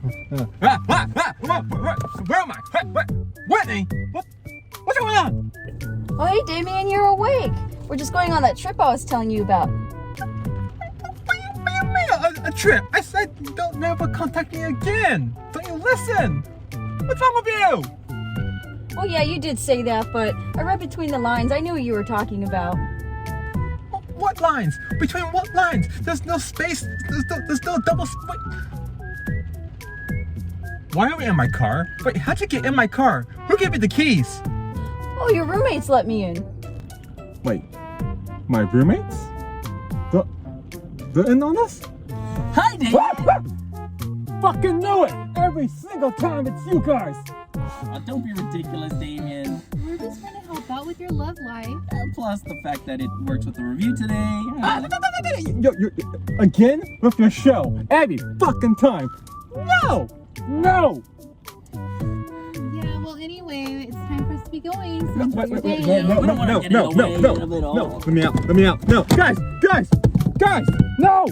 Where am I? Whitney? What's going on? Oh, hey, Damian, you're awake. We're just going on that trip I was telling you about. What do you mean a trip? I said don't never contact me again. Don't you listen? What's wrong with you? Well, yeah, you did say that, but I read between the lines. I knew what you were talking about. What lines? Between what lines? There's no space. There's no double. Wait. Why are we in my car? Wait, how'd you get in my car? Who gave you the keys? Oh, your roommates let me in. Wait, my roommates? They're in on this? Hi, Damian! Fucking knew it! Every single time it's you guys! Don't be ridiculous, Damian. We're just trying to help out with your love life. And plus the fact that it works with the review today. Again? With your show. Every fucking time. No! No! Yeah, well, anyway, it's time for us to be going. So No, enjoy your day. no. Let me out. No, guys! No!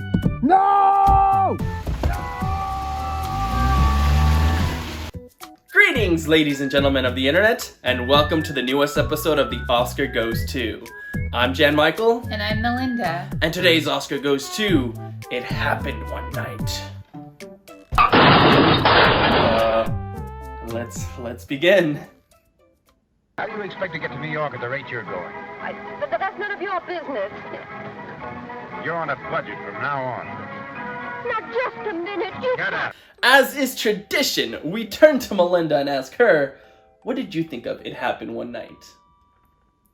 Greetings, ladies and gentlemen of the internet, and welcome to the newest episode of the Oscar Goes To. I'm Jan Michael, And I'm Melinda. and today's Oscar goes to It Happened One Night. Let's begin. How do you expect to get to New York at the rate you're going? But that's none of your business. You're on a budget from now on. Now, just a minute. Get out. As is tradition, we turn to Melinda and ask her, what did you think of It Happened One Night?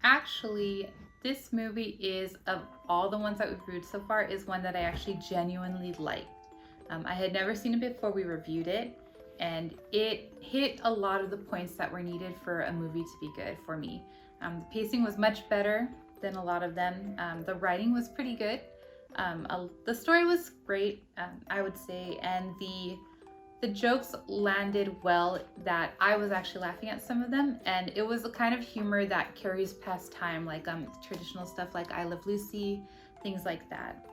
Actually, this movie is, of all the ones that we've reviewed so far, is one that I actually genuinely liked. I had never seen it before we reviewed it, and it hit a lot of the points that were needed for a movie to be good for me. The pacing was much better than a lot of them. The writing was pretty good. The story was great, I would say, and the jokes landed well, that I was actually laughing at some of them, and it was the kind of humor that carries past time, like traditional stuff like I Love Lucy, things like that.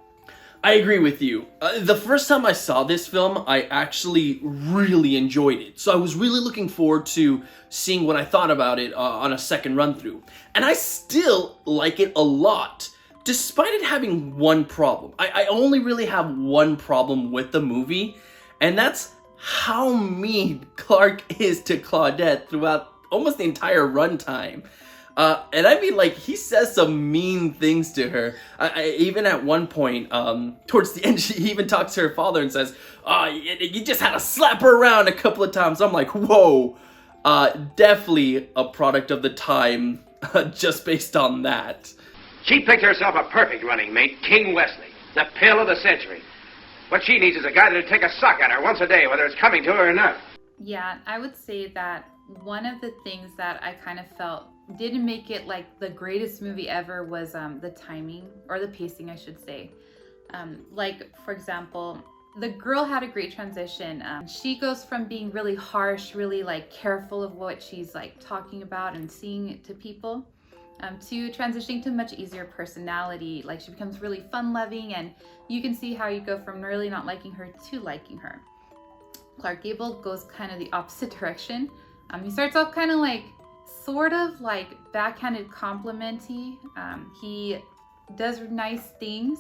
I agree with you. The first time I saw this film, I actually really enjoyed it. So I was really looking forward to seeing what I thought about it on a second run through. And I still like it a lot, despite it having one problem. I only really have one problem with the movie, and that's how mean Clark is to Claudette throughout almost the entire runtime. And I mean, like, he says some mean things to her. Even at one point, towards the end, she even talks to her father and says, "Oh, you just had to slap her around a couple of times." I'm like, whoa, definitely a product of the time, just based on that. She picked herself a perfect running mate, King Westley, the pill of the century. What she needs is a guy that'll take a suck at her once a day, whether it's coming to her or not. Yeah, I would say that one of the things that I kind of felt didn't make it like the greatest movie ever was the timing, or the pacing, I should say. Like, for example, the girl had a great transition. She goes from being really harsh, really like careful of what she's like talking about and seeing it to people, to transitioning to much easier personality. Like, she becomes really fun-loving, and you can see how you go from really not liking her to liking her. Clark Gable goes kind of the opposite direction. He starts off kind of like, sort of like backhanded complimenty. He does nice things,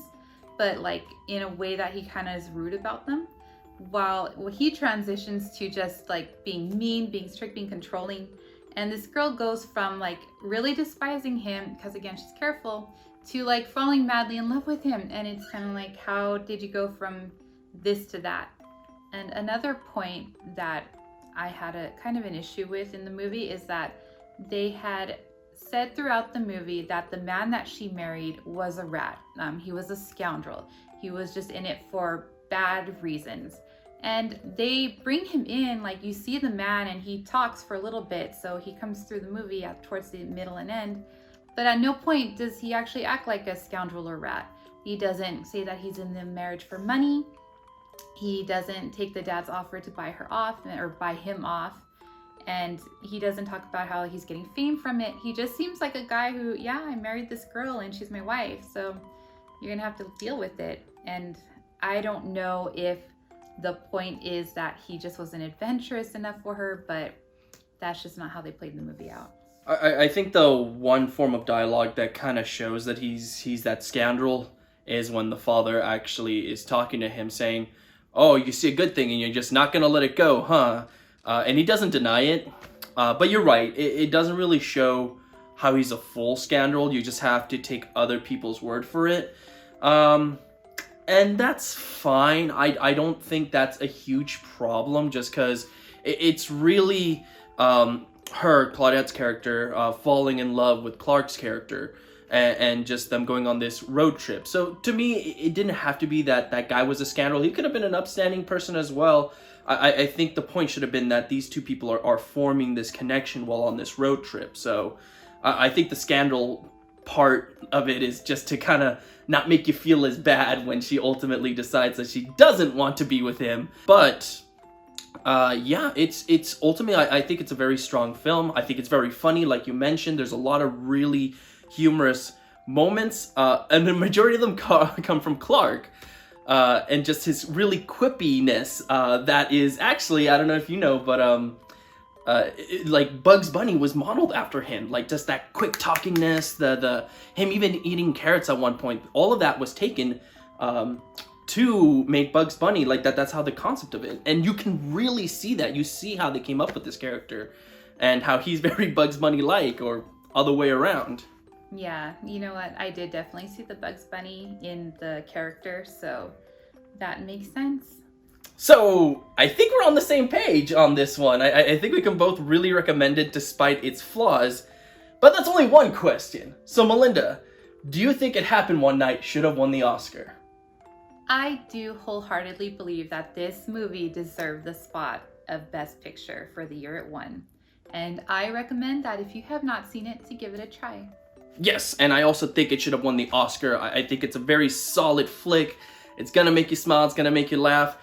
but like in a way that he kind of is rude about them. While he transitions to just like being mean, being strict, being controlling. And this girl goes from like really despising him, because again, she's careful, to like falling madly in love with him. And it's kind of like, how did you go from this to that? And another point that I had a kind of an issue with in the movie is that they had said throughout the movie that the man that she married was a rat. He was a scoundrel. He was just in it for bad reasons. And they bring him in, like, you see the man and he talks for a little bit, so he comes through the movie towards the middle and end, but at no point does he actually act like a scoundrel or rat. He doesn't say that he's in the marriage for money. He doesn't take the dad's offer to buy her off or buy him off, and he doesn't talk about how he's getting fame from it. He just seems like a guy who, yeah, I married this girl and she's my wife, so you're gonna have to deal with it. And I don't know if the point is that he just wasn't adventurous enough for her, but that's just not how they played the movie out. I think the one form of dialogue that kind of shows that he's that scoundrel is when the father actually is talking to him saying, oh, you see a good thing and you're just not gonna let it go, huh? And he doesn't deny it, but you're right, it doesn't really show how he's a full scoundrel. You just have to take other people's word for it. And that's fine. I don't think that's a huge problem, just because it's really her, Claudette's character, falling in love with Clark's character, and just them going on this road trip. So to me, it didn't have to be that guy was a scoundrel. He could have been an upstanding person as well. I think the point should have been that these two people are forming this connection while on this road trip. So I think the scandal part of it is just to kind of not make you feel as bad when she ultimately decides that she doesn't want to be with him. But yeah, it's ultimately, I think it's a very strong film. I think it's very funny, like you mentioned. There's a lot of really humorous moments, and the majority of them come from Clark, and just his really quippiness, that is actually, I don't know if you know, but like Bugs Bunny was modeled after him, like just that quick talkingness, the him even eating carrots at one point, all of that was taken to make Bugs Bunny like that. That's how the concept of it, and you can really see that. You see how they came up with this character and how he's very Bugs Bunny like, or other way around. Yeah, you know what? I did definitely see the Bugs Bunny in the character, so that makes sense. So, I think we're on the same page on this one. I think we can both really recommend it despite its flaws. But that's only one question. So, Melinda, do you think It Happened One Night should have won the Oscar? I do wholeheartedly believe that this movie deserved the spot of Best Picture for the year it won. And I recommend that if you have not seen it, to give it a try. Yes, and I also think it should have won the Oscar. I think it's a very solid flick. It's gonna make you smile, it's gonna make you laugh.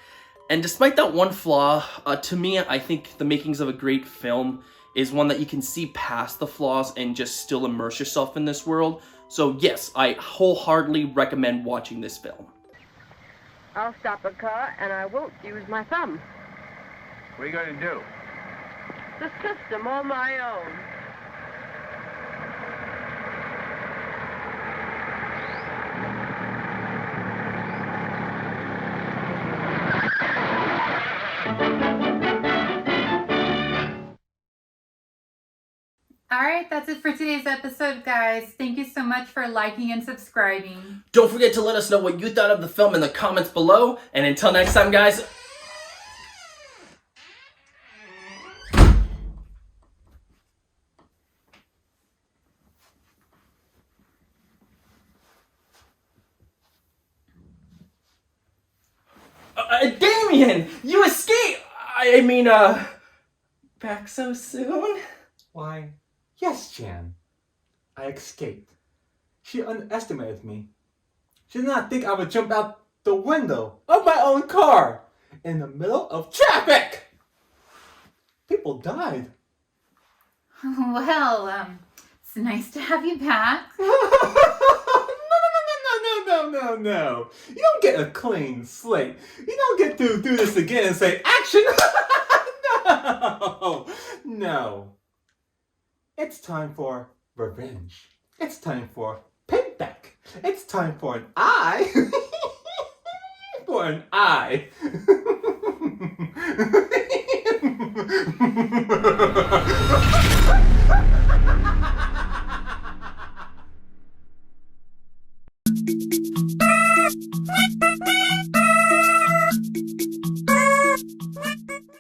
And despite that one flaw, to me, I think the makings of a great film is one that you can see past the flaws and just still immerse yourself in this world. So yes, I wholeheartedly recommend watching this film. I'll stop a car and I won't use my thumb. What are you going to do? The system on my own. All right, that's it for today's episode, guys. Thank you so much for liking and subscribing. Don't forget to let us know what you thought of the film in the comments below. And until next time, guys. Damian, you escaped! I mean, back so soon? Why, yes, Jan. I escaped. She underestimated me. She did not think I would jump out the window of my own car in the middle of traffic. People died. Well, it's nice to have you back. No. You don't get a clean slate. You don't get to do this again and say, action! No. It's time for revenge. It's time for payback. It's time for an eye. For an eye.